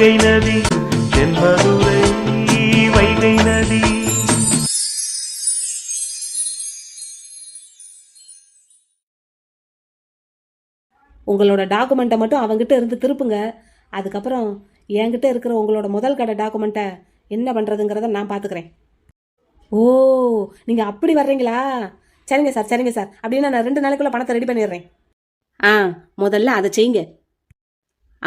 வைகை நதி தென்மதுரை வைகை நதி. உங்களோட டாக்குமெண்ட்டை மட்டும் அவங்ககிட்ட இருந்து திருப்புங்க. அதுக்கப்புறம் என்கிட்ட இருக்கிற உங்களோட முதல் கடை டாக்குமெண்ட்டை என்ன பண்ணுறதுங்கிறத நான் பார்த்துக்கிறேன். ஓ, நீங்கள் அப்படி வர்றீங்களா? சரிங்க சார், சரிங்க சார். அப்படின்னா நான் 2 நாளைக்குள்ளே பணத்தை ரெடி பண்ணிடுறேன். முதல்ல அதை செய்யுங்க.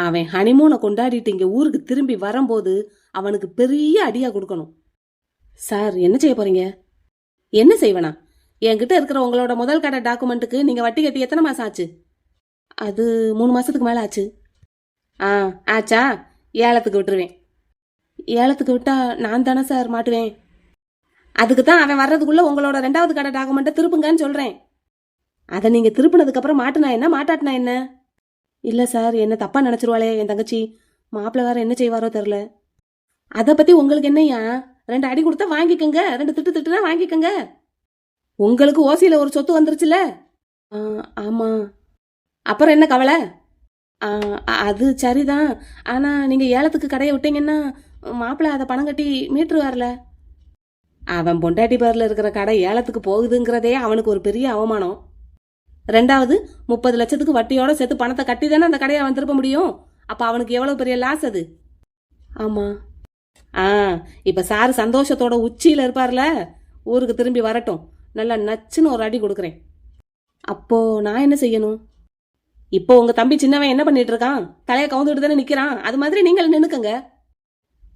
அவன் ஹனிமூனை கொண்டாடிட்டு இங்கே ஊருக்கு திரும்பி வரும்போது அவனுக்கு பெரிய அடியாக கொடுக்கணும். சார், என்ன செய்ய போகிறீங்க? என்ன செய்வேனா? என்கிட்ட இருக்கிற உங்களோட முதல் கடை டாக்குமெண்ட்டுக்கு நீங்கள் வட்டி கட்டி எத்தனை மாதம் ஆச்சு? அது 3 மாதத்துக்கு மேலே ஆச்சு. ஆச்சா? ஏலத்துக்கு விட்டுருவேன். ஏலத்துக்கு விட்டா நான் தானே சார் மாட்டுவேன். அதுக்கு தான் அவன் வர்றதுக்குள்ளே உங்களோட 2வது கடை டாக்குமெண்ட்டை திருப்புங்கன்னு சொல்கிறேன். அதை நீங்கள் திருப்பினதுக்கப்புறம் மாட்டுனா என்ன, மாட்டாட்டினா என்ன? இல்லை சார், என்ன தப்பாக நினச்சிருவாளே என் தங்கச்சி. மாப்பிள்ளை வேறு என்ன செய்வாரோ தெரில. அதை பற்றி உங்களுக்கு என்னையா? 2 அடி கொடுத்தா வாங்கிக்கோங்க, 2 திட்டுனா வாங்கிக்கோங்க. உங்களுக்கு ஓசியில் ஒரு சொத்து வந்துருச்சுல? ஆமாம். அப்புறம் என்ன கவலை? அது சரிதான். ஆனால் நீங்கள் ஏலத்துக்கு கடையை விட்டீங்கன்னா மாப்பிள்ளை அதை பணம் கட்டி மீட்டுருவார்ல. அவன் பொண்டாட்டி பேரில் இருக்கிற கடை ஏலத்துக்கு போகுதுங்கிறதே அவனுக்கு ஒரு பெரிய அவமானம். 2வது 30 லட்சத்துக்கு வட்டியோட சேர்த்து பணத்தை கட்டி தானே அந்த கடையை அவன் திருப்ப முடியும். அப்போ அவனுக்கு எவ்வளோ பெரிய லாஸ் அது. ஆமாம். இப்போ சார் சந்தோஷத்தோட உச்சியில் இருப்பார்ல. ஊருக்கு திரும்பி வரட்டும், நல்லா நச்சுன்னு ஒரு அடி கொடுக்குறேன். அப்போது நான் என்ன செய்யணும்? இப்போ உங்கள் தம்பி சின்னவன் என்ன பண்ணிட்டு இருக்கான்? தலையை கவுந்துட்டு தானே நிற்கிறான். அது மாதிரி நீங்கள் நின்னுக்கங்க.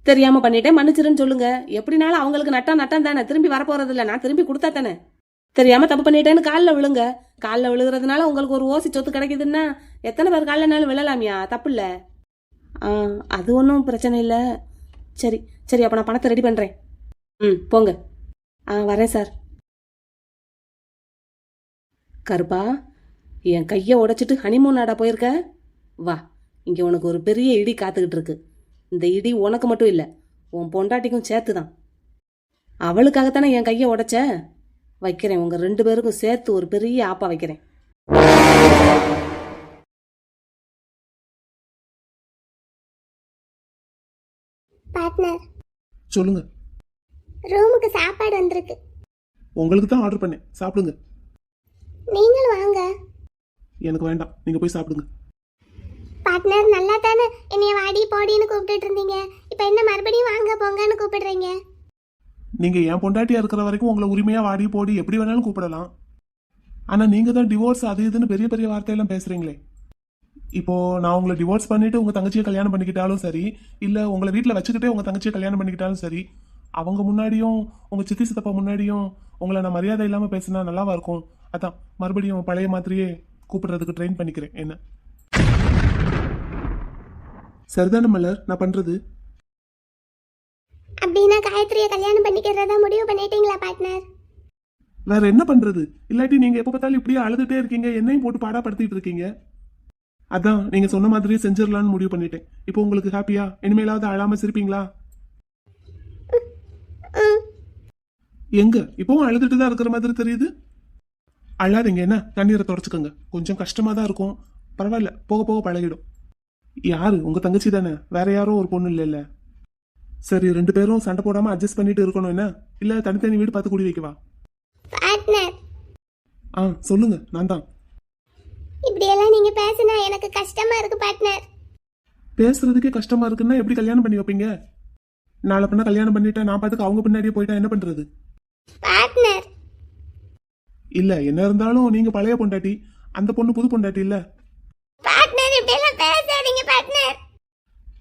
தெரியாமல் பண்ணிட்டேன், மன்னிச்சிருன்னு சொல்லுங்க. எப்படினாலும் அவங்களுக்கு நட்டம் தானே, திரும்பி வரப்போறது இல்லை. நான் திருப்பி கொடுத்தா தானே. தெரியாமல் தப்பு பண்ணிட்டேன்னு காலில் விழுங்க. காலில் விழுகிறதுனால உங்களுக்கு ஒரு ஓசி சொத்து கிடைக்குதுன்னா எத்தனை பேர் காலில்னாலும் விழலாமியா? தப்பு இல்லை. அது ஒன்றும் பிரச்சனை இல்லை. சரி சரி, அப்போ நான் பணத்தை ரெடி பண்ணுறேன். போங்க. வரேன் சார். கருப்பா, என் கையை உடைச்சிட்டு ஹனிமூன் நாடா போயிருக்க? வா, இங்கே உனக்கு ஒரு பெரிய இடி காத்துக்கிட்டு இருக்கு. இந்த இடி உனக்கு மட்டும் இல்லை, உன் பொண்டாட்டிக்கும் சேர்த்து தான். அவளுக்காகத்தானே என் கையை உடைச்ச. வைக்கிறேன், உங்கள் 2 பேருக்கும் சேர்த்து ஒரு பெரிய ஆப்பா வைக்கிறேன். பார்ட்னர், சொல்லுங்க. ரூமுக்கு சாப்பாடு வந்திருக்கு. உங்களுக்கு தான் ஆர்டர் பண்ணேன், சாப்பிடுங்க. நீங்களும் வாங்க. எனக்கு வேண்டாம், நீங்க போய் சாப்பிடுங்க. பார்ட்னர், நல்லா தானே என்னைய வாடி போடின்னு கூப்பிட்டுட்டு இருந்தீங்க. இப்போ என்ன மறுபடியும் வாங்க போங்கன்னு கூப்பிடுறீங்க? நீங்க என் பொண்டாட்டியா இருக்கிற வரைக்கும் உங்களை உரிமையா வாடி போடி எப்படி வேணாலும் கூப்பிடலாம். ஆனா நீங்க தான் டிவோர்ஸ் அது இதுன்னு பெரிய பெரிய வார்த்தையெல்லாம் பேசுறீங்களே. இப்போ நான் உங்களை டிவோர்ஸ் பண்ணிட்டு உங்க தங்கச்சியை கல்யாணம் பண்ணிக்கிட்டாலும் சரி, இல்ல உங்களை வீட்டில் வச்சுக்கிட்டே உங்க தங்கச்சியை கல்யாணம் பண்ணிக்கிட்டாலும் சரி, அவங்க முன்னாடியும் உங்க சித்தி சித்தப்பா முன்னாடியும் உங்களை நான் மரியாதை இல்லாம பேசினா நல்லாவா இருக்கும்? அதான் மறுபடியும் பழைய மாதிரியே கூப்பிடுறதுக்கு ட்ரெயின் பண்ணிக்கிறேன். என்ன சரிதானே மலர் நான் பண்றது? அப்படின்னா காயத்ரியை கல்யாணம் பண்ணிக்கிறதா முடிவு பண்ணிட்டீங்களா பார்ட்னர்? வேற என்ன பண்றது? இல்லாட்டி நீங்க எப்ப பார்த்தாலும் இப்படியே அழுதுட்டே இருக்கீங்க, என்னையும் போட்டு பாடாப்படுத்திட்டு இருக்கீங்க. அதான் நீங்க சொன்ன மாதிரியே செஞ்சிடலான்னு முடிவு பண்ணிட்டேன். இப்போ உங்களுக்கு ஹாப்பியா? இனிமேலாவது அழாம சிரிப்பீங்களா? எங்க இப்பவும் அழுதுட்டு தான் இருக்கிற மாதிரி தெரியுது. அழாதீங்க, என்ன தண்ணீரை தொடச்சுக்கோங்க. கொஞ்சம் கஷ்டமா தான் இருக்கும், பரவாயில்ல, போக போக பழகிடும். யாரு? உங்க தங்கச்சி தானே, வேற யாரோ ஒரு பொண்ணு இல்ல. சரி, 2 பேரும் சண்டை போடாம அட்ஜஸ்ட் பண்ணிட்டு இருக்கணும். என்ன இல்ல தனித்தனி வீடு பார்த்து கூடி வைக்கவா? சொல்லுங்க. நான் தான். இப்படி எல்லாம் நீங்க பேசினா எனக்கு கஷ்டமா இருக்கு பார்ட்னர். பேசுறதுக்கே கஷ்டமா இருக்குன்னா எப்படி கல்யாணம் பண்ணி வைப்பீங்க? நாளை பண்ண கல்யாணம் பண்ணிட்டா நான் பாட்டுக்கு அவங்க பின்னாடியே போயிட்டா என்ன பண்றது? பார்ட்னர், இல்ல என்ன இருந்தாலும் நீங்க பழைய பொண்டாட்டி, அந்த பொண்ணு புது பொண்டாட்டி இல்ல. பார்ட்னர், இப்படி எல்லாம் பேசாதீங்க பார்ட்னர்.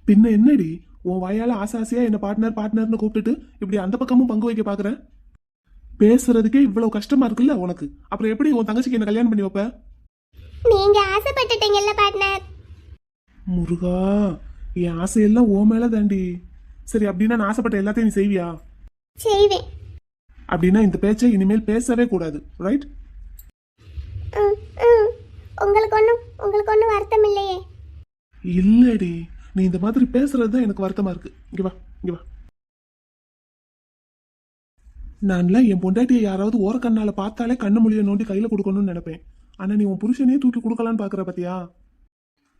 பின்ன என்னடி உன் வாயால ஆசாசியா என்ன பார்ட்னர்னு கூப்பிட்டுட்டு இப்படி அந்த பக்கமும் பங்கு வைக்க பாக்குற? பேசுறதுக்கே இவ்வளவு கஷ்டமா இருக்குல்ல உனக்கு, அப்புறம் எப்படி உன் தங்கச்சிக்கு என்ன கல்யாணம் பண்ணி வைப்ப? நீங்க ஆசைப்பட்டுட்டீங்கல்ல பார்ட்னர். முருகா, என் ஆசையெல்லாம் ஓ மேல தாண்டி. சரி, அப்படின்னா நான் ஆசைப்பட்ட எல்லாத்தையும் நீ செய்வியா? செய்வேன். அப்படின்னா இந்த பேச்சை இனிமேல் பேசவே கூடாது, ரைட்? உங்களுக்கு ஒன்றும் வருத்தம் இல்லையே? இல்லடி, நீ இந்த மாதிரி பேசுறதுதான் எனக்கு வருத்தமா இருக்கு. இங்க வா. நான்லாம் என் பொண்டாட்டியை யாராவது ஓரக்கண்ணால பார்த்தாலே கண்ணு மொழியை நோண்டி கையில கொடுக்கணும்னு நினைப்பேன். ஆனா நீ உன் புருஷனே தூக்கி கொடுக்கலான்னு பாக்குற பாத்தியா?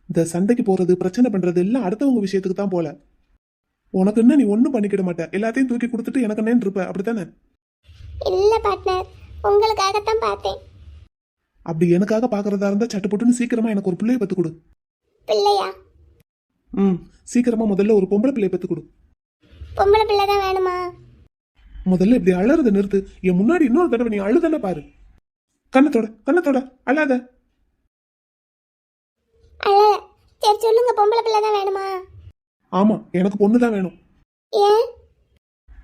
இந்த சண்டைக்கு போறது, பிரச்சனை பண்றது எல்லாம் அடுத்தவங்க விஷயத்துக்கு தான் போல. உனக்கு என்ன, நீ ஒன்றும் பண்ணிக்கிட மாட்ட, எல்லாத்தையும் தூக்கி கொடுத்துட்டு எனக்கு என்னன்னு இருப்ப, அப்படித்தானே? இல்ல பார்ட்னர், உங்களுக்காகத்தான் பார்த்தேன். அப்படி எனக்காக பாக்குறதா இருந்தா சட்டுப்பட்டுன்னு சீக்கிரமா எனக்கு ஒரு பிள்ளைய பெத்து கொடு. பிள்ளையா? சீக்கிரமா முதல்ல ஒரு பொம்பளை பிள்ளைய பெத்து கொடு. பொம்பளை பிள்ளை தான் வேணுமா? முதல்ல இப்படி அழறத நிறுத்து. என் முன்னாடி இன்னொரு தடவை நீ அழுதானே பாரு. கண்ணத்தோட அழாத. அல்ல, சரி சொல்லுங்க, பொம்பளை பிள்ளை தான் வேணுமா? ஆமா, எனக்கு பொண்ணு தான் வேணும். ஏன்?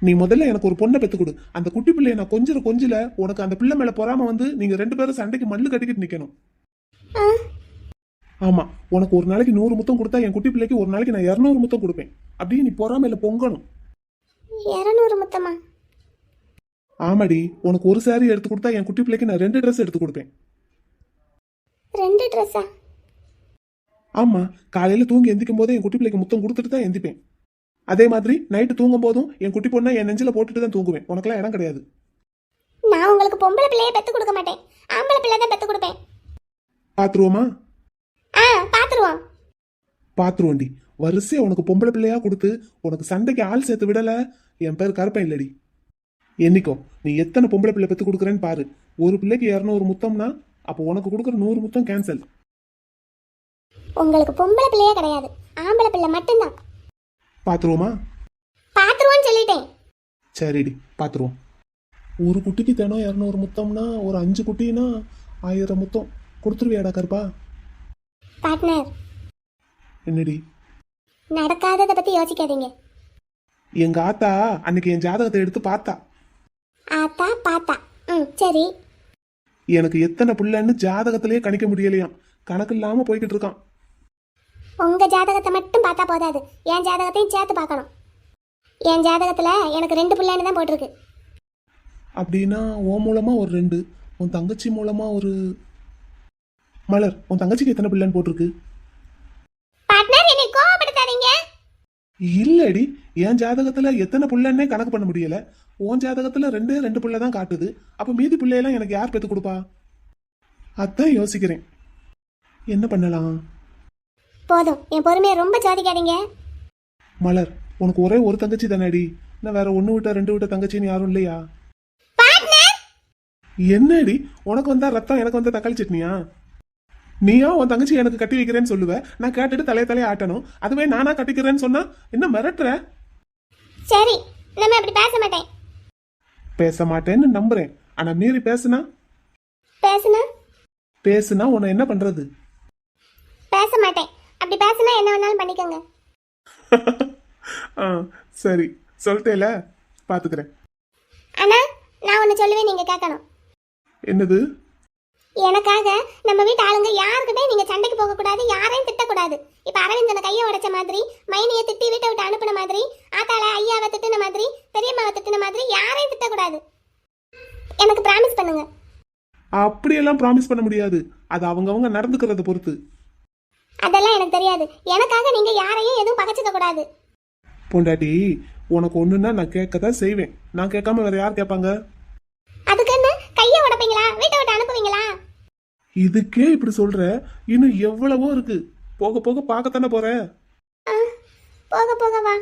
நீ முதல்ல எனக்கு ஒரு பொண்ணை பெத்து கொடு. அந்த குட்டி பிள்ளைய நான் கொஞ்சில உனக்கு அந்த பிள்ளை மேல பொறாம வந்து நீங்க 2 பேரும் சண்டைக்கு மல்லு கட்டிக்கிட்டு நிக்கணும். ஆ, ஆமா, உனக்கு ஒரு நாளைக்கு 100 முத்தம் கொடுத்தா என் குட்டி பிள்ளைக்கு ஒரு நாளைக்கு நான் 200 முத்தம் கொடுப்பேன். அப்படியே நீ பொறாமையில பொங்கணும். 200 முத்தமா? ஆமாடி, உனக்கு ஒரு சாரி எடுத்து கொடுத்தா என் குட்டி பிள்ளைக்கு நான் 2 ட்ரெஸ் எடுத்து கொடுப்பேன். 2 ட்ரெஸ்ஸா? ஆமா, காலையில தூங்கி எந்திக்கும் போதே என் குட்டி பிள்ளைக்கு முத்தம் கொடுத்துட்டு தான் எந்திப்பேன். அதே மாதிரி நைட்டு தூங்கும் போதும் என் குட்டி பொண்ணை என் நெஞ்சில போட்டுட்டு தான் தூங்குவேன். உனக்கெல்லாம் இடம் கிடையாது. நான் உங்களுக்கு பொம்பளை பிள்ளைய பெத்து கொடுக்க மாட்டேன், ஆம்பளை பிள்ளை தான் பெத்து கொடுப்பேன். பாத்துருவோமா? ஆ, பாத்துருவோம். பாத்துருவோண்டி. வரிசையா உனக்கு பொம்பளை பிள்ளையா கொடுத்து உனக்கு சண்டைக்கு ஆள் சேர்த்து விடல, என் பேர் கருப்பேன் இல்லடி. என்னைக்கோ நீ எத்தனை பொம்பளை பிள்ளை பெத்து கொடுக்குறேன்னு பாரு. ஒரு பிள்ளைக்கு 200 முத்தம்னா அப்போ உனக்கு கொடுக்குற 100 முத்தம் கேன்சல். உங்களுக்கு பொம்பளை பிள்ளையே கிடையாது, ஆம்பளை பிள்ளை மட்டும்தான். பாத்துருவோமா? பாத்துருவோன்னு சொல்லிட்டேன். சரிடி, பாத்துருவோம். ஒரு குட்டிக்கு தினம் 200 முத்தம்னா ஒரு 5 குட்டினா 1000 முத்தம் கொடுத்துருவியாடா கருப்பா? பார்ட்னர், என்னடி? நடக்காததை பத்தி யோசிக்காதீங்க. எங்க ஆத்தா அன்னைக்கு என் ஜாதகத்தை எடுத்து பார்த்தா. ஆத்தா பாத்தா? சரி. எனக்கு எத்தனை பிள்ளைன்னு ஜாதகத்திலேயே கணிக்க முடியலையாம். கணக்கு இல்லாம போய்கிட்டு இருக்கான். உங்க ஜாதகத்தை மட்டும் பார்த்தா போதாது, என் ஜாதகத்தையும் சேர்த்து பார்க்கணும். என் ஜாதகத்துல எனக்கு 2 பிள்ளைன்னு தான் போட்டிருக்கு. அப்படின்னா உன் மூலமா ஒரு 2, உன் தங்கச்சி மூலமா ஒரு மலர். உன் தங்கச்சிக்கு எத்தனை பிள்ளைன்னு போட்டிருக்கு? பார்ட்னர், என்னை கோவப்படுத்தாதீங்க. இல்லடி, என் ஜாதகத்துல எத்தனை பிள்ளைன்னே கணக்கு பண்ண முடியல. உன் ஜாதகத்துல 2 பிள்ளை தான் காட்டுது. அப்ப மீதி பிள்ளையெல்லாம் எனக்கு யார் பெத்து கொடுப்பா? அதான் யோசிக்கிறேன், என்ன பண்ணலாம். போதும், என் பொறுமையை ரொம்ப சோதிக்காதீங்க. மலர், உனக்கு ஒரே ஒரு தங்கச்சி தானடி? நான் வேற 1 விட்ட 2 விட்ட தங்கச்சின்னு யாரும் இல்லையா? பார்ட்னர், என்னடி, உனக்கு வந்தா ரத்தம், எனக்கு வந்தா தக்காளி சட்னியா? நீயா உன் தங்கச்சி எனக்கு கட்டி வைக்கிறேன்னு சொல்லுவ, நான் கேட்டுட்டு தலைய ஆட்டணும். அதுவே நானா கட்டிக்கிறேன்னு சொன்னா என்ன மிரட்டுற? சரி, நம்ம அப்படி பேச மாட்டேன். பேச மாட்டேன்னு நம்புறேன். ஆனா மீறி பேசுனா உன்னை என்ன பண்றது? பேச மாட்டேன். அப்படி பேசுனா என்ன வேணாலும் பண்ணிக்கோங்க. சரி, சொல்லிட்டேல, பாத்துக்கிறேன். ஆனா நான் ஒன்னு சொல்லுவேன், நீங்க கேட்கணும். என்னது? எனக்காக நம்ம வீட்டு ஆளுங்க யாருக்கிட்டே நீங்க சண்டைக்கு போக கூடாது, யாரையும் திட்டக்கூடாது. இப்ப அரவிந்தனை கையை உடைச்ச மாதிரி, மைனியை திட்டி வீட்டை விட்டு அனுப்பின மாதிரி, ஆத்தாள ஐயாவை திட்டின மாதிரி, பெரியம்மாவை திட்டின மாதிரி யாரையும் திட்டக்கூடாது. எனக்கு பிராமிஸ் பண்ணுங்க. அப்படியெல்லாம் ப்ராமிஸ் பண்ண முடியாது. அது அவங்கவங்க நடந்துக்கிறத பொறுத்து. அதெல்லாம் எனக்கு தெரியாது. எனக்காக நீங்க யாரையும் எதுவும் பகச்சிக்க கூடாது. பொண்டாட்டி, உனக்கு ஒண்ணுன்னா நான் கேட்கதான் செய்வேன். நான் கேட்காம வேற யார் கேட்பாங்க? அதுக்கு என்ன கையை உடைப்பீங்களா, வீட்டை விட்டு அனுப்புவீங்களா? இதுக்கே இப்படி சொல்ற, இன்னும் எவ்வளவோ இருக்கு. போக போக பார்க்கத்தானே போற. போக போக வா.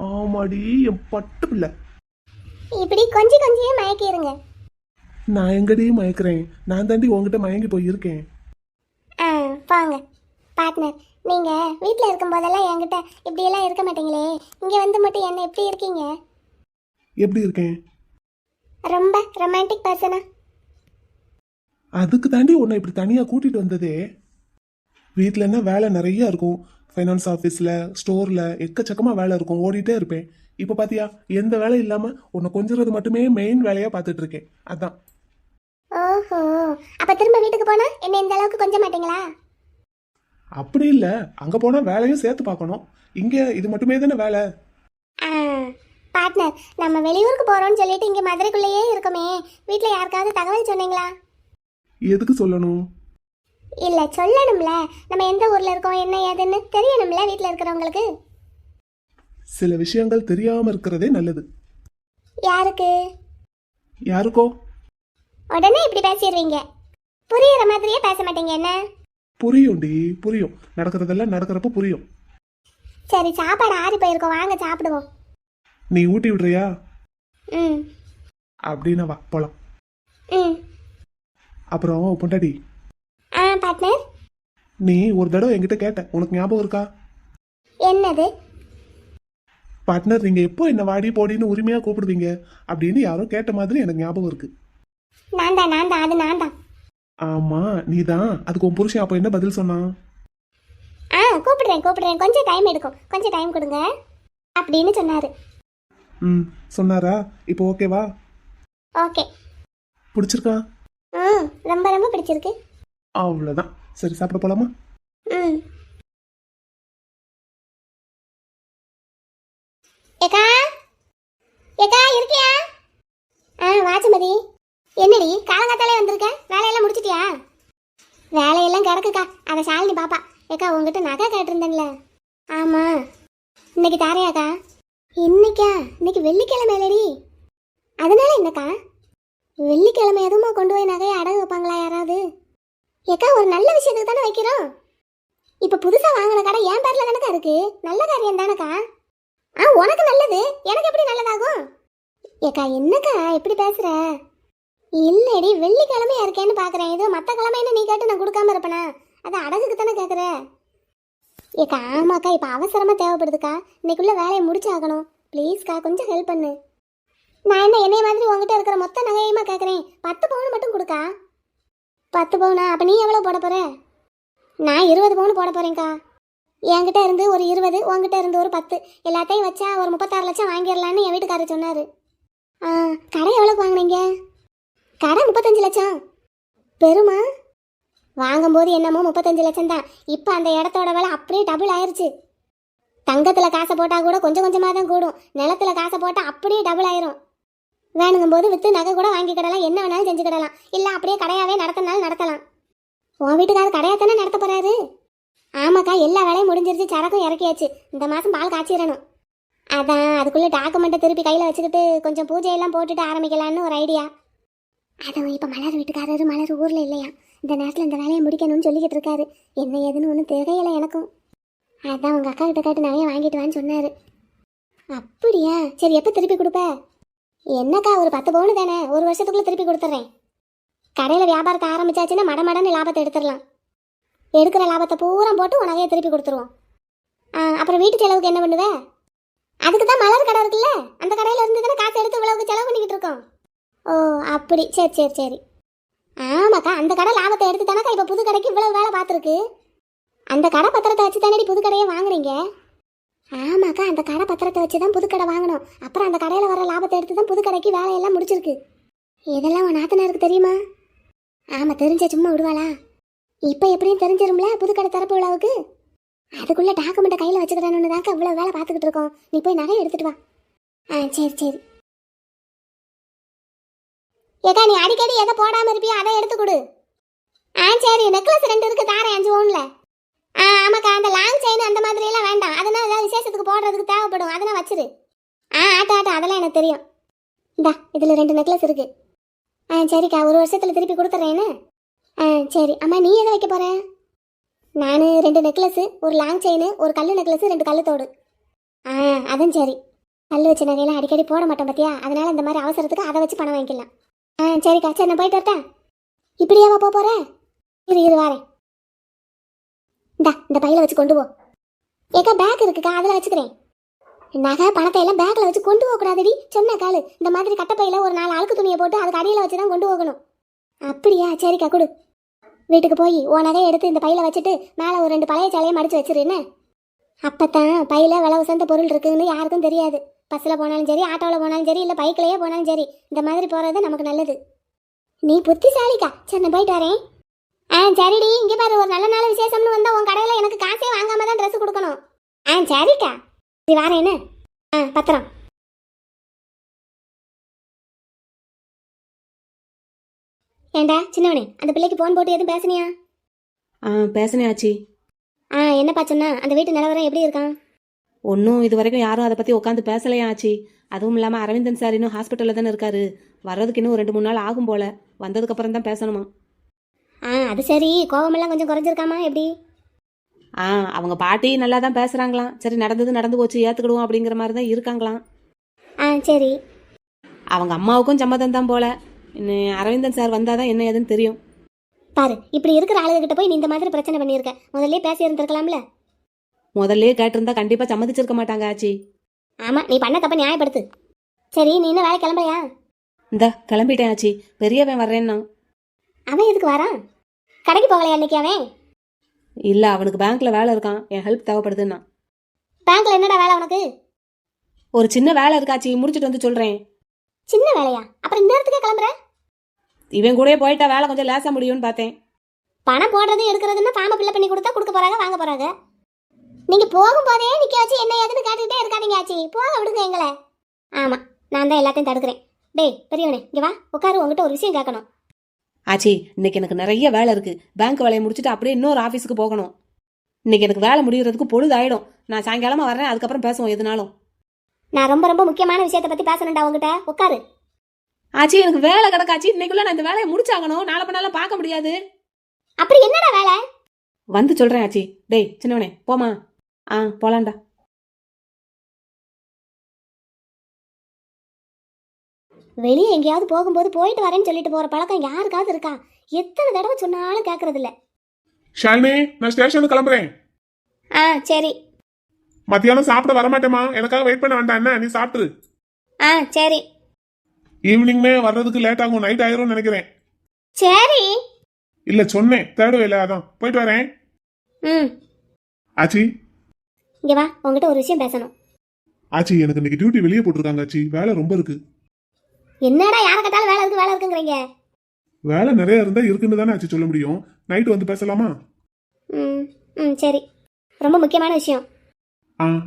ஆமாடி, என் பட்டு பிள்ளை. இப்படி கொஞ்சியே மயக்கிருங்க. நான் எங்கடி மயக்கிறேன்? நான் தாண்டி உங்ககிட்ட மயங்கி போயிருக்கேன். போங்க. பார்ட்னர், நீங்க வீட்டில் இருக்கும் போதெல்லாம் என்கிட்ட இப்படியெல்லாம் இருக்க மாட்டீங்களே, இங்க வந்து மட்டும் என்ன எப்படி இருக்கீங்க? எப்படி இருக்கேன்? ரொம்ப ரொமான்டிக் பர்சனா? அதுக்கு தாண்டி உன்னை இப்படி தனியா கூட்டிட்டு வந்ததே. வீட்டில் என்ன வேலை நிறைய இருக்கும். ஃபைனான்ஸ் ஆஃபீஸில், ஸ்டோரில் எக்கச்சக்கமாக வேலை இருக்கும். ஓடிட்டே இருப்பேன். இப்போ பார்த்தியா, எந்த வேலை இல்லாமல் உன்னை கொஞ்சிறது மட்டுமே மெயின் வேலையாக பார்த்துட்டு இருக்கேன். அதான். ஓஹோ, அப்ப திரும்ப வீட்டுக்கு போனா என்ன இந்த அளவுக்கு கொஞ்ச மாட்டீங்களா? அப்படி இல்லை, அங்கே போனால் வேலையும் சேர்த்து பார்க்கணும். இங்கே இது மட்டுமே தானே வேலை. பார்ட்னர், நம்ம வெளியூருக்கு போறோம்னு சொல்லிட்டு இங்க மதுரைக்குள்ளேயே இருக்கோமே, வீட்டில் யாருக்காவது தகவல் சொன்னீங்களா? எதுக்கு சொல்லணும்? இல்ல சொல்லணும்ல, நம்ம எந்த ஊர்ல இருக்கோம் என்ன ஏதுன்னு தெரியணும்ல வீட்டில் இருக்கிறவங்களுக்கு. சில விஷயங்கள் தெரியாம இருக்கிறதே நல்லது. யாருக்கு? யாருக்கோ? உடனே இப்படி பேசிடுவீங்க, புரியுற மாதிரியே பேச மாட்டீங்க. என்ன? புரியும்டி, புரியும். நடக்கிறதெல்லாம் நடக்கிறப்ப புரியும். சரி சாப்பாடு ஆறி போயிருக்கோம், வாங்க சாப்பிடுவோம். நீ ஊட்டி விடுறியா? ம் அப்படின்னா வா போலாம். ம். அப்புறம் பொண்டாட்டி, பார்ட்னர். நீ ஒரு தடவை என்கிட்ட கேட்ட, உனக்கு ஞாபகம் இருக்கா? என்னது? பார்ட்னர், நீங்க எப்போ என்ன வாடி போடின்னு உரிமையா கூப்பிடுவீங்க அப்படின்னு யாரோ கேட்ட மாதிரி எனக்கு ஞாபகம் இருக்கு. நான் தான் அது நான் தான். ஆமா நீதான். அதுக்கு உன் புருஷன் அப்போ என்ன பதில் சொன்னான்? கூப்பிடுறேன், கொஞ்சம் டைம் எடுக்கும், கொஞ்சம் டைம் கொடுங்க அப்படின்னு சொன்னாரு. ம் சொன்னாரா? இப்போ ஓகேவா? ஓகே. பிடிச்சிருக்கா? ரொம்ப ரொம்ப பிடிச்சிருக்கு. அவ்வளோதான். சரி சாப்பிட போலாமா? ம். ஏக்கா இருக்கியா? வாசுமதி. என்னடி காலங்காத்தாலே வந்திருக்க? வேலையெல்லாம் முடிச்சிட்டியா? வேலையெல்லாம் கிடக்குக்கா, அதை ஷாலினி பாப்பா. ஏக்கா உங்ககிட்ட நகை கேட்டிருந்தேன்ல. ஆமா, இன்னைக்கு தாரையாக்கா? இன்னைக்கு வெள்ளிக்கிழமை இல்லடி. அதனால என்னக்கா? வெள்ளிக்கிழமை எதுவுமா கொண்டு போய் நகையை அடகு வைப்பாங்களா யாராவது? ஏக்கா ஒரு நல்ல விஷயத்துக்கு தானே வைக்கிறோம். இப்ப புதுசா வாங்கின கடை என் பேர்ல தானக்கா இருக்கு. நல்ல காரியம் தானக்கா. உனக்கு நல்லது, எனக்கு எப்படி நல்லதாகும்? ஏக்கா என்னக்கா எப்படி பேசுற? இல்லடி, வெள்ளிக்கிழமையா இருக்கேன்னு பாக்குறேன். இது மத்த கிழமைன்னு நீ கேட்டு நான் கொடுக்காம இருப்பேனா? அது அடகுக்கு தானே கேக்குற. ஏக்கா ஆமாக்கா, இப்ப அவசரமா தேவைப்படுதுக்கா. இன்னைக்குள்ள வேலையை முடிச்சாகணும். ப்ளீஸ்க்கா கொஞ்சம் ஹெல்ப் பண்ணு. நான் என்ன என்னைய மாதிரி உங்ககிட்ட இருக்கிற மொத்த நகையுமா கேட்குறேன். 10 பவுன் மட்டும் கொடுக்கா. 10 பவுனா? அப்போ நீ எவ்வளோ போட போற? நான் 20 பவுன் போட போறேன்க்கா. என்கிட்ட இருந்து ஒரு 20, உங்ககிட்ட இருந்து ஒரு 10, எல்லாத்தையும் வச்சா ஒரு 36 லட்சம் வாங்கிடலான்னு என் வீட்டுக்காரர் சொன்னார். கடை எவ்வளோக்கு வாங்கினீங்க? கடை 35 லட்சம். பெருமா? வாங்கும்போது என்னமோ 35 லட்சம் தான். இப்போ அந்த இடத்தோட விலை அப்படியே டபுள் ஆயிருச்சு. தங்கத்தில் காசை போட்டால் கூட கொஞ்சம் கொஞ்சமாக தான் கூடும். நிலத்தில் காசை போட்டால் அப்படியே டபுள் ஆயிரும். வேணுங்கும் போது விற்று நகை கூட வாங்கிக்கிடலாம், என்ன வேணாலும் செஞ்சுக்கிடலாம். இல்லை அப்படியே கடையாவே நடத்தினாலும் நடத்தலாம். உன் வீட்டுக்காரர் கடையாக தானே நடத்த போகிறாரு? ஆமாக்கா, எல்லா வேலையும் முடிஞ்சிருச்சு, சரக்கும் இறக்கியாச்சு. இந்த மாதம் பால் காய்ச்சிடணும். அதான் அதுக்குள்ளே டாக்குமெண்ட்டை திருப்பி கையில் வச்சுக்கிட்டு கொஞ்சம் பூஜையெல்லாம் போட்டுட்டு ஆரம்பிக்கலான்னு ஒரு ஐடியா. அதான் இப்போ மலர் வீட்டுக்காரரு மலர் ஊரில் இல்லையா, இந்த நேரத்தில் இந்த வேலையை முடிக்கணும்னு சொல்லிக்கிட்டு இருக்காரு. என்ன ஏதுன்னு ஒன்றும் தெரியலை எனக்கும். அதான் உங்கள் அக்கா கிட்ட கேட்டு நிறைய வாங்கிட்டு வான்னு சொன்னார். அப்படியா? சரி எப்போ திருப்பி கொடுப்ப? என்னக்கா ஒரு 10 பவுன் தானே, ஒரு வருஷத்துக்குள்ளே திருப்பி கொடுத்துட்றேன். கடையில் வியாபாரத்தை ஆரம்பிச்சாச்சுன்னா மடமடன்னு லாபத்தை எடுத்துடலாம். எடுக்கிற லாபத்தை பூரா போட்டு உனகையை திருப்பி கொடுத்துருவோம். அப்புறம் வீட்டு செலவுக்கு என்ன பண்ணுவ? அதுக்கு தான் மலர் கடை இருக்குல்ல, அந்த கடையில் இருந்து தானே காசு எடுத்து இவ்வளவுக்கு செலவு பண்ணிக்கிட்டு இருக்கோம். ஓ அப்படி, சரி. ஆமாக்கா, அந்த கடை லாபத்தை எடுத்து தானக்கா இப்போ புது கடைக்கு இவ்வளவு வேலை பார்த்துருக்கு. அந்த கடை பத்திரத்தை வச்சு தானே புது கடையை வாங்குறீங்க? ஆமாக்கா, அந்த கடை பத்திரத்தை வச்சு தான் புது கடை வாங்கணும். அப்புறம் அந்த கடையில் வர லாபத்தை எடுத்து தான் புது கடைக்கு வேலையெல்லாம் முடிச்சிருக்கு. இதெல்லாம் உன் நாத்தனாருக்கு தெரியுமா? ஆமாம், தெரிஞ்ச சும்மா விடுவாளா? இப்போ எப்படியும் தெரிஞ்சிரும்ல புது கடை திறப்பு விழாவுக்கு. அதுக்குள்ளே டாக்குமெண்ட்டை கையில் வச்சுக்கிறேன்னு தாக்கா இவ்வளோ வேலை பார்த்துக்கிட்டு இருக்கோம். நீ போய் நகையை எடுத்துட்டு வா. சரி. ஏக்கா நீ அடிக்கடி எதை போடாமல் இருப்பியோ அதை எடுத்து கொடு. சரி, நெக்லஸ் 2 இருக்கு, தாரேன் 5 பவுனில். ஆமாக்கா, அந்த லாங் செயின் அந்த மாதிரியெல்லாம் வேண்டாம். அதனால் ஏதாவது விசேஷத்துக்கு போடுறதுக்கு தேவைப்படும், அதெல்லாம் வச்சிரு. ஆட்டோ அதெல்லாம் எனக்கு தெரியும். இந்தா இதில் 2 நெக்லஸ் இருக்கு. சரிக்கா, ஒரு வருஷத்தில் திருப்பி கொடுத்துட்றேன்னு. சரி. அம்மா நீ எதை வைக்க போற? நான் 2 நெக்லஸ், ஒரு லாங் செயின், ஒரு கல் நெக்லஸ், 2 கல் தோடு. அதுவும் சரி. கல் வச்ச நகையெல்லாம் அடிக்கடி போட மாட்டோம் பார்த்தியா, அதனால இந்த மாதிரி அவசரத்துக்கு அதை வச்சு பணம் வாங்கிக்கலாம். சரிக்கா, சரி நான் போயிட்டு வரட்டேன். இப்படியாவா போற? இரு வாரேன். இந்த பையில வச்சு கொண்டு போ. ஏக்கா பேக் இருக்குக்கா, அதில் வச்சுக்கிறேன். நகை பணத்தை எல்லாம் பேக்கில் வச்சு கொண்டு போகக்கூடாதுடி, சொன்ன காலு. இந்த மாதிரி கட்டப்பையில் ஒரு 4 அழுக்கு துணியை போட்டு அதுக்கு அடியில் வச்சு தான் கொண்டு போகணும். அப்படியா? சரிக்கா கொடு. வீட்டுக்கு போய் உன் நகையை எடுத்து இந்த பையில வச்சுட்டு மேலே ஒரு 2 பழைய சேலையை மடித்து வச்சிரு. என்ன அப்போத்தான் பையில விலை உசந்த பொருள் இருக்குன்னு யாருக்கும் தெரியாது. பஸ்ஸில் போனாலும் சரி, ஆட்டோவில் போனாலும் சரி, இல்லை பைக்கிலேயே போனாலும் சரி, இந்த மாதிரி போகிறது நமக்கு நல்லது. நீ புத்திசாலிக்கா. சரி நான் போயிட்டு வரேன். சரிடி, இங்கே பாரு, ஒரு நல்ல நாள் விசேஷம்னு வந்தால் உன் கடையில் எனக்கு காசே வாங்காம தான் ட்ரெஸ் கொடுக்கணும். சரிக்கா. சரி வாரேன். என்ன பத்திரம். ஏண்டா சின்னவனே, அந்த பிள்ளைக்கு ஃபோன் போட்டு எதுவும் பேசுனியா? பேசினே ஆச்சி. என்னப்பா சொன்னா? அந்த வீட்டு நிலவரம் எப்படி இருக்கான்? ஒன்றும் இது வரைக்கும் யாரும் அதை பற்றி உட்காந்து பேசலையா ஆச்சி. அதுவும் இல்லாமல் அரவிந்தன் சார் இன்னும் ஹாஸ்பிட்டலில் தானே இருக்காரு. வர்றதுக்கு இன்னும் 2-3 நாள் ஆகும் போல். வந்ததுக்கப்புறம் தான் பேசணுமா. அது சரி. கோவமெல்லாம் கொஞ்சம் குறைஞ்சிருக்காமா எப்படி? ஆ அவங்க பாட்டி நல்லா தான் பேசுகிறாங்களாம். சரி நடந்தது நடந்து போச்சு ஏற்றுக்கிடுவோம் அப்படிங்கிற மாதிரி தான் இருக்காங்களாம். ஆ சரி. அவங்க அம்மாவுக்கும் சம்மதம் தான் போல. இன்னும் அரவிந்தன் சார் வந்தால் தான் என்ன ஏதுன்னு தெரியும். பாரு, இப்படி இருக்கிற ஆளுகிட்ட போய் நீ இந்த மாதிரி பிரச்சனை பண்ணியிருக்க. முதல்ல பேசி இருந்திருக்கலாம்ல. முதல்ல கேட்டிருந்தா கண்டிப்பாக சம்மதிச்சிருக்க மாட்டாங்க ஆச்சி. ஆமா, நீ பண்ண தப்ப நியாயப்படுத்து. சரி, நீ இன்னும் வேலை கிளம்பலையா? இந்த கிளம்பிட்டேன் ஆச்சி. பெரியவன் வர்றேன்னா. அவன் எதுக்கு வரான்? கடைக்கு போகலையா இன்னைக்கு அவன்? இல்லை, அவனுக்கு பேங்க்கில் வேலை இருக்கான். என் ஹெல்ப் தேவைப்படுதுன்னா. பேங்க்ல என்னடா வேலை உனக்கு? ஒரு சின்ன வேலை இருக்காச்சி, முடிச்சுட்டு வந்து சொல்கிறேன். சின்ன வேலையா? அப்புறம் இந்நேரத்துக்கே கிளம்புற? இவன் கூடயே போயிட்டா வேலை கொஞ்சம் லேசாக முடியும்னு பார்த்தேன். பணம் போடுறது எடுக்கிறதுன்னு ஃபார்மை ஃபில்அப் பண்ணி கொடுத்தா கொடுக்க போறாங்க, வாங்க போறாங்க. நீங்க போகும்போதே நிக்க வச்சு என்ன ஏதுன்னு கேட்டுக்கிட்டே இருக்காதீங்க ஆச்சி. போக விடுங்க எங்களை. ஆமா, நான் தான் எல்லாத்தையும் தடுக்கிறேன். டேய் பெரியவனே, இங்க வா உட்காரு, உங்ககிட்ட ஒரு விஷயம் கேட்கணும். ஆச்சி, இன்னைக்கு எனக்கு நிறைய வேலை இருக்குது. பேங்க் வேலையை முடிச்சுட்டு அப்படியே இன்னொரு ஆஃபீஸுக்கு போகணும். இன்னைக்கு எனக்கு வேலை முடிகிறதுக்கு பொழுது ஆயிடும். நான் சாயங்காலமாக வரேன், அதுக்கப்புறம் பேசுவோம் எதுனாலும். நான் ரொம்ப ரொம்ப முக்கியமான விஷயத்தை பத்தி பேசணும்டா உங்ககிட்ட. உட்காரு. ஆச்சி, எனக்கு வேலை கிடக்காச்சி. இன்னைக்குள்ள நான் இந்த வேலையை முடிச்சாகணும். நாளை பண்ணாலும் பார்க்க முடியாது. அப்படி என்னடா வேலை? வந்து சொல்கிறேன் ஆச்சி. டேய் சின்னவனே போமா. போலாண்டா. வெளியே எங்கேயாவது போகும்போது போயிட்டு வரேன்னு சொல்லிட்டு போற பழக்கம் யாருக்காவது இருக்கா? எத்தனை தடவை சொன்னாலும் கேட்கறது இல்ல. ஷாலினி, நான் ஸ்டேஷனுக்கு கிளம்புறேன். சரி. மத்தியானம் சாப்பிட வரமாட்டேமா, எனக்காக வெயிட் பண்ண வேண்டாம். என்ன நீ சாப்பிட்டுரு. சரி. ஈவினிங்மே வர்றதுக்கு லேட் ஆகும், நைட் ஆயிரும்னு நினைக்கிறேன். சரி. இல்ல சொன்னேன், தேடுவேல, அதான் போயிட்டு வரேன். ஆச்சி, இங்க வா, உங்ககிட்ட ஒரு விஷயம் பேசணும். ஆச்சி எனக்கு இன்னைக்கு டியூட்டி வெளியே போட்டிருக்காங்க ஆச்சி. வேலை ரொம்ப இருக்கு. என்னடா யார கேட்டாலும் வேலை இருக்கு வேலை இருக்குங்கிறீங்க? வேலை நிறைய இருந்தா இருக்குன்னு தானே ஆச்சி சொல்ல முடியும். நைட்டு வந்து பேசலாமா? சரி. ரொம்ப முக்கியமான விஷயம்.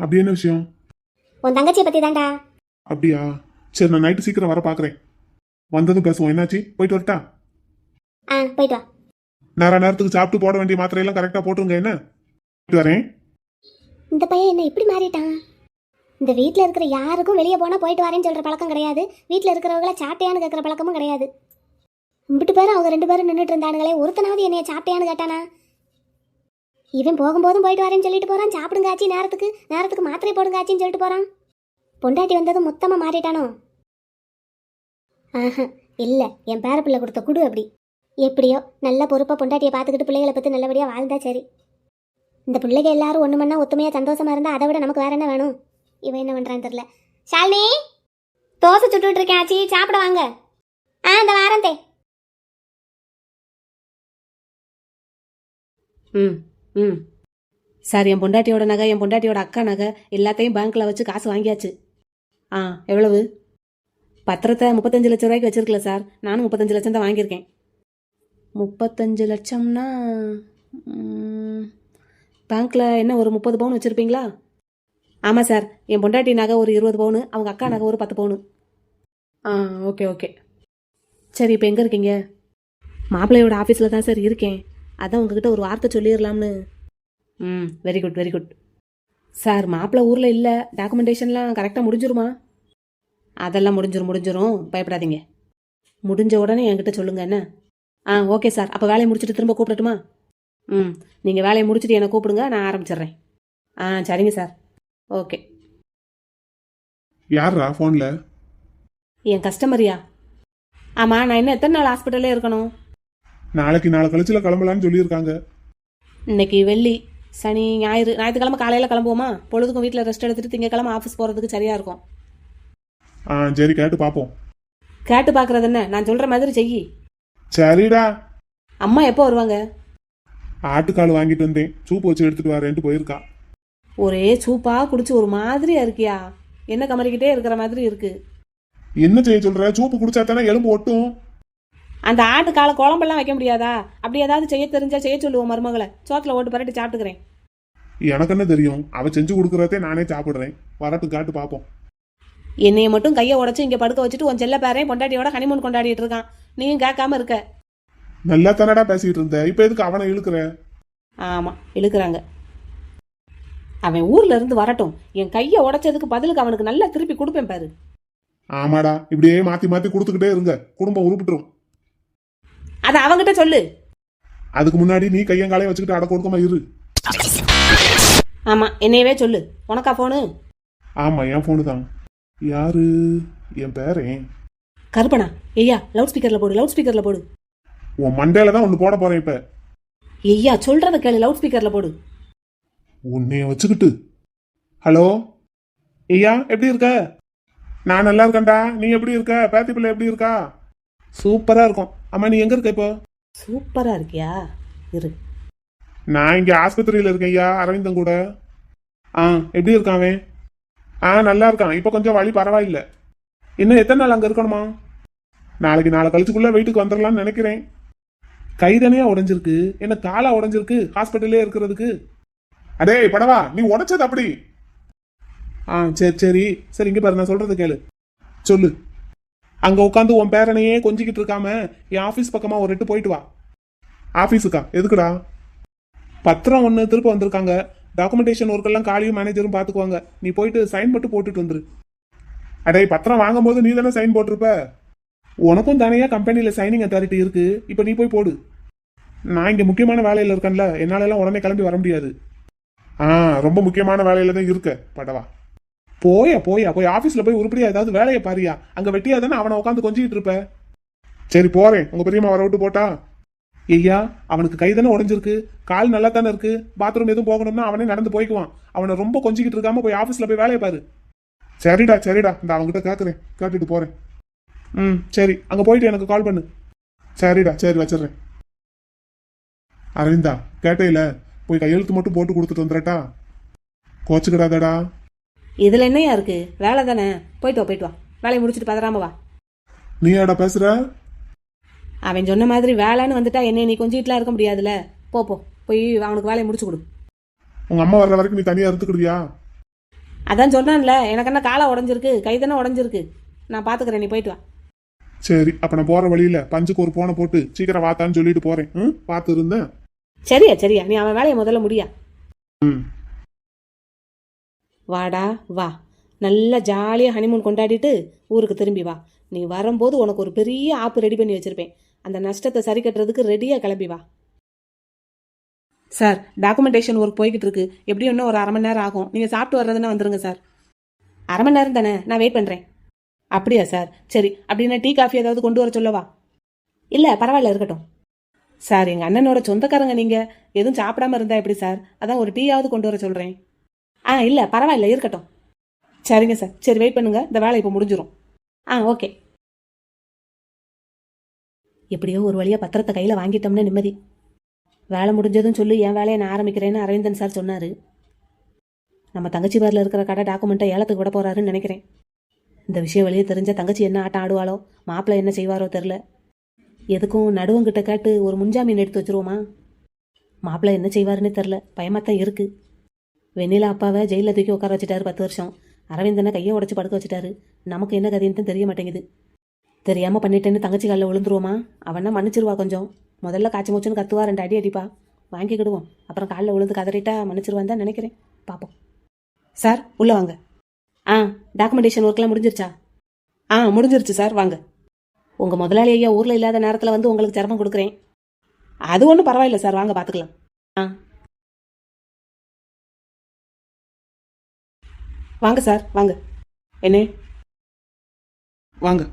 அப்படி என்ன விஷயம்? உன் தங்கச்சியை பத்தி தான்டா. அப்படியா? சரி, நான் நைட்டு சீக்கிரம் வர பாக்குறேன். வந்ததும் பேசுவோம். என்னாச்சு? போயிட்டு வரட்டா? போயிட்டு வா. நேரத்துக்கு சாப்பிட்டு போட வேண்டிய மாத்திரையெல்லாம் கரெக்டா போட்டுருங்க. என்ன போயிட்டு வரேன். இந்த பையன் என்ன இப்படி மாறிட்டான்? இந்த வீட்டில் இருக்கிற யாருக்கும் வெளியே போனால் போயிட்டு வரேன்னு சொல்கிற பழக்கம் கிடையாது. வீட்டில் இருக்கிறவங்கள சாப்பிட்டையான்னு கேட்குற பழக்கமும் கிடையாது. இம்பிட்டு பேரும் அவங்க 2 பேரும் நின்றுட்டு இருந்தானுங்களே, ஒருத்தனாவது என்னைய சாப்பிட்டையான்னு கேட்டானா? இவன் போகும்போதும் போயிட்டு வரேன்னு சொல்லிட்டு போகிறான். சாப்பிடுங்க ஆச்சி, நேரத்துக்கு மாத்திரை போடுங்க ஆச்சின்னு சொல்லிட்டு போகிறான். பொண்டாட்டி வந்ததும் மொத்தமாக மாறிட்டானோ? இல்லை, என் பேர பிள்ளை கொடுத்த குடு அப்படி. எப்படியோ நல்ல பொறுப்பாக பொண்டாட்டியை பார்த்துக்கிட்டு பிள்ளைகளை பற்றி நல்லபடியாக வாழ்ந்தா சரி. இந்த பிள்ளைங்க எல்லாரும் ஒன்று மண்ணா ஒத்துமையாக சந்தோஷமாக இருந்தால் அதை விட நமக்கு வேற என்ன வேணும்? இவன் என்ன பண்ணுறான்னு தெரில. ஷாலினி, தோசை சுட்டுட்டு இருக்கேன் ஆச்சி, சாப்பிட வாங்க. இந்த வாரம் தே. சார், என் பொண்டாட்டியோட நகை, என் பொண்டாட்டியோட அக்கா நகை எல்லாத்தையும் பேங்க்கில் வச்சு காசு வாங்கியாச்சு. எவ்வளவு? பத்திரத்தை 35 லட்சம் ரூபாய்க்கு வச்சிருக்கல சார். நானும் 35 லட்சம் தான் வாங்கியிருக்கேன். 35 லட்சம்னா பேங்க்கில் என்ன ஒரு 30 பவுன் வச்சுருப்பீங்களா? ஆமாம் சார், என் பொண்டாட்டி நகை ஒரு 20 பவுனு, அவங்க அக்கா நகை ஒரு 10 பவுனு. ஓகே. சரி, இப்போ எங்கே இருக்கீங்க? மாப்பிள்ளையோட ஆஃபீஸில் தான் சார் இருக்கேன். அதான் உங்ககிட்ட ஒரு வார்த்தை சொல்லிடலாம்னு. Very good sir. மாப்பிள்ளை ஊரில் இல்லை. டாக்குமெண்டேஷன்லாம் கரெக்டாக முடிஞ்சிருமா? அதெல்லாம் முடிஞ்சிரும், பயப்படாதீங்க. முடிஞ்ச உடனே என்கிட்ட சொல்லுங்க என்ன. Okay sir. அப்போ வேலையை முடிச்சுட்டு திரும்ப கூப்பிடட்டுமா? நீங்கள் வேலையை முடிச்சுட்டு என்னை கூப்பிடுங்க, நான் ஆரம்பிச்சிடுறேன். சரிங்க சார். ஓகே. யாரா ஃபோனில்? என் கஸ்டமரியா? ஆமாம். நான் இன்னும் எத்தனை நாள் ஹாஸ்பிட்டலே இருக்கணும்? நாளை கழிச்சுல கிளம்பலான்னு சொல்லியிருக்காங்க. இன்னைக்கு வெள்ளி, சனி, ஞாயிற்றுக்கிழமை காலையில் கிளம்புவோமா? பொழுதுக்கும் வீட்டில் ரெஸ்ட் எடுத்துட்டு திங்கக்கிழமை ஆஃபீஸ் போகிறதுக்கு சரியாக இருக்கும். சரி, கேட்டு பார்ப்போம். கேட்டு பார்க்குறது என்ன, நான் சொல்கிற மாதிரி செய். சரிடா. அம்மா எப்போ வருவாங்க? ஆட்டுக்கால் வாங்கிட்டு வந்தேன், சூப்பு வச்சு எடுத்துட்டு வரேன்ட்டு போயிருக்கா. ஒரே சூப்பாக குடிச்சு ஒரு மாதிரியா இருக்கியா? என்ன கமரிக்கிட்டே இருக்கிற மாதிரி இருக்கு. என்ன செய்ய சொல்ற? சூப்பு குடிச்சா தானே எலும்பு ஒட்டும். அந்த ஆட்டுக்கால குழம்பெல்லாம் வைக்க முடியாதா? அப்படி ஏதாவது செய்ய தெரிஞ்சா செய்ய சொல்லுவோம் மருமகளை. சோத்துல ஓட்டு பரட்டி சாப்பிட்டுக்கிறேன். எனக்கு என்ன தெரியும்? அவ செஞ்சு கொடுக்குறதே நானே சாப்பிடுறேன். வரட்டு காட்டு பார்ப்போம். என்னைய மட்டும் கையை உடச்சு இங்கே படுக்க வச்சுட்டு உன் செல்ல பேரையும் பொண்டாட்டியோட ஹனிமூன் கொண்டாடிட்டு இருக்கான். நீயும் கேட்காம இருக்க. நல்லா தானடா பேசிட்டு இருந்த, இப்ப எதுக்கு அவனை இழுக்கிற? ஆமாம், இழுக்கிறாங்க. அவன் ஊர்ல இருந்து வரட்டும், என் கையை உடைச்சதுக்கு பதிலுக்கு அவனுக்கு நல்லா திருப்பி கொடுப்பேன் பாரு. ஆமாடா, இப்படியே மாத்தி மாத்தி கொடுத்துக்கிட்டே இருங்க, குடும்பம் உருப்பிட்டுரும். அதை அவங்கிட்ட சொல்லு. அதுக்கு முன்னாடி நீ கையங்காலையும் வச்சுக்கிட்டு அட கொடுக்காம இரு. ஆமா, என்னையவே சொல்லு. உனக்கா ஃபோனு? ஆமா, என் ஃபோனு தான். யாரு? என் பேரன். கருப்பனா? ஐயா, லவுட் ஸ்பீக்கர்ல போடு, லவுட் ஸ்பீக்கர்ல போடு. உன் மண்டையில தான் ஒன்று போட போறேன் இப்ப. ஐயா, சொல்றத கேளு, லவுட் ஸ்பீக்கர்ல போடு. உன்னைய வச்சுக்கிட்டு. ஹலோ ஐயா, எப்படி இருக்க? நான் நல்லா இருக்கேன்டா. நீ எப்படி இருக்க? பேத்தி பிள்ளை எப்படி இருக்கா? சூப்பரா இருக்கும். அம்மா, நீ எங்க இருக்க இப்போ? சூப்பரா இருக்கியா? இரு. நான் இங்க ஆஸ்பத்திரியில இருக்கேன் ஐயா, அரவிந்தன் கூட. எப்படி இருக்கான் அவன்? நல்லா இருக்கான். இப்போ கொஞ்சம் வலி பரவாயில்ல. இன்னும் எத்தனை நாள் அங்க இருக்கணுமா? நாளை கழிச்சுக்குள்ள வீட்டுக்கு வந்துடலாம்னு நினைக்கிறேன். கைதனையா உடைஞ்சிருக்கு, என்ன காலா உடைஞ்சிருக்கு ஹாஸ்பிட்டல்லே இருக்கிறதுக்கு. அடே படவா, நீ உடைச்சது அப்படி. சரி சரி சரி, இங்க பாரு, நான் சொல்றது கேளு. சொல்லு. அங்க உட்காந்து உன் பேரனையே கொஞ்சிக்கிட்டு இருக்காம என் ஆபீஸ் பக்கமா ஒரு எட்டு போயிட்டு வா. ஆபீஸுக்கா? எதுக்குடா? பத்திரம் ஒன்று திருப்ப வந்திருக்காங்க. டாக்குமெண்டேஷன் ஒர்க் எல்லாம் காலியும் மேனேஜரும் பாத்துக்குவாங்க. நீ போயிட்டு சைன் மட்டும் போட்டுட்டு வந்துரு. அடே, பத்திரம் வாங்கும் போது நீ தானே சைன் போட்டிருப்ப. உனக்கும் தனியா கம்பெனியில சைனிங் அத்தாரிட்டி இருக்கு. இப்ப நீ போய் போடு. நான் இங்க முக்கியமான வேலையில இருக்கேன்ல, என்னால எல்லாம் உடனே கிளம்பி வர முடியாது. ரொம்ப முக்கியமான வேலையில தான் இருக்க படவா. போய் ஆபீஸ்ல போய் உருப்படியா ஏதாவது வேலையை பாரியா. அங்க வெட்டியா தானே அவனை உட்காந்து கொஞ்சிக்கிட்டு இருப்ப. சரி போறேன். உங்க பெரியம்மா வர விட்டு போட்டா? ஐயா, அவனுக்கு கை தானே உடஞ்சிருக்கு, கால் நல்லா தானே இருக்கு. பாத்ரூம் எதுவும் போகணும்னா அவனே நடந்து போய்க்குவான். அவனை ரொம்ப கொஞ்சிக்கிட்டு இருக்காம போய் ஆபீஸ்ல போய் வேலையை பாரு. சரிடா இந்த அவன்கிட்ட கேட்குறேன், கேட்டுட்டு போறேன். சரி, அங்க போயிட்டு எனக்கு கால் பண்ணு. சரிடா, சரி வச்சிடுறேன். அரவிந்தா, கேட்டையில போய் கையெழுத்து மட்டும் போட்டு கொடுத்துட்டு வந்துடட்டா? கோச்சுக்கிடாதடா. இதுல என்னையா இருக்கு? வேலை தானே, போயிட்டு வா. வேலையை முடிச்சுட்டு பதறாம வா. நீ ஏடா பேசுற? அவன் சொன்ன மாதிரி வேலைன்னு வந்துட்டா என்னை நீ கொஞ்சிட்டுலாம் இருக்க முடியாதுல்ல. போய் அவனுக்கு வேலையை முடிச்சு கொடு. உங்க அம்மா வர்ற வரைக்கும் நீ தனியா இருந்துக்கிடுவியா? அதான் சொன்னான்ல, எனக்கு என்ன காலை உடஞ்சிருக்கு, கை தானே உடஞ்சிருக்கு. நான் பாத்துக்கிறேன், நீ போயிட்டு வா. சரி, அப்ப நான் போற வழியில பஞ்சுக்கு ஒரு போனை போட்டு சீக்கிரம் வாத்தான்னு சொல்லிட்டு போறேன். பார்த்து இருந்தேன். சரியா, நீ அவன் வேலையை முதல்ல முடியா. வாடா வா, நல்லா ஜாலியா ஹனிமூன் கொண்டாடிட்டு ஊருக்கு திரும்பி வா. நீ வரும்போது உனக்கு ஒரு பெரிய ஆப்பு ரெடி பண்ணி வச்சிருப்பேன். அந்த நஷ்டத்தை சரி கட்டுறதுக்கு ரெடியா கிளம்பி வா. சார், டாக்குமெண்டேஷன் ஒர்க் போய்கிட்டு இருக்கு. எப்படியும் இன்னும் ஒரு 1/2 மணி நேரம் ஆகும். நீங்க சாப்பிட்டு வர்றதுன்னா வந்துருங்க சார். 1/2 மணி நேரம் தானே, நான் வெயிட் பண்றேன். அப்படியா சார்? சரி, அப்படின்னா டீ காஃபி ஏதாவது கொண்டு வர சொல்லவா? இல்ல, பரவாயில்ல, இருக்கட்டும். சார், எங்க அண்ணனோட சொந்தக்காரங்க நீங்க, எதுவும் சாப்பிடாம இருந்தா எப்படி சார்? அதான் ஒரு டீயாவது கொண்டு வர சொல்றேன். இல்ல, பரவாயில்ல, இருக்கட்டும். சரிங்க சார், சரி வெயிட் பண்ணுங்க, இந்த வேலை இப்போ முடிஞ்சிடும். ஓகே. எப்படியோ ஒரு வழியா பத்திரத்தை கையில வாங்கிட்டோம்னு நிம்மதி. வேலை முடிஞ்சதும் சொல்லி என் வேலையை நான் ஆரம்பிக்கிறேன்னு அரவிந்தன் சார் சொன்னாரு. நம்ம தங்கச்சி பேர்ல இருக்கிற கடை டாக்குமெண்ட்டை ஏலத்துக்கு விட போறாருன்னு நினைக்கிறேன். இந்த விஷயம் வெளியே தெரிஞ்ச தங்கச்சி என்ன ஆட்டம் ஆடுவாளோ, மாப்பிள்ளை என்ன செய்வாரோ தெரில. எதுக்கும் நடுவங்கிட்ட கேட்டு ஒரு முன்ஜாமீன் எடுத்து வச்சிருவோமா? மாப்பிள்ளை என்ன செய்வாருன்னு தெரில, பயமாத்தான் இருக்கு. வெண்ணிலா அப்பாவை ஜெயிலில் தூக்கி உட்கார வச்சுட்டாரு 10 வருஷம். அரவிந்தனை கையை உடச்சி படுக்க வச்சுட்டாரு. நமக்கு என்ன கதைன்னு தெரிய மாட்டேங்குது. தெரியாம பண்ணிட்டேன்னு தங்கச்சி காலில் விழுந்துருவோமா? அவனா மன்னிச்சிருவா. கொஞ்சம் முதல்ல காய்ச்சி மூச்சுன்னு கத்துவா, 2 அடி அடிப்பா, வாங்கிக்கிடுவோம். அப்புறம் காலில் விழுந்து கதறிட்டா மன்னிச்சிருவான் தான் நினைக்கிறேன். பார்ப்போம். சார், உள்ள வாங்க. டாக்குமெண்டேஷன் ஒர்க்லாம் முடிஞ்சிருச்சா? முடிஞ்சிருச்சு சார், வாங்க. உங்கள் முதலாளி ஐயா ஊரில் இல்லாத நேரத்தில் வந்து உங்களுக்கு சிரமம் கொடுக்குறேன். அது ஒன்றும் பரவாயில்ல சார், வாங்க பார்த்துக்கலாம். வாங்க சார், வாங்க. என்ன? வாங்க.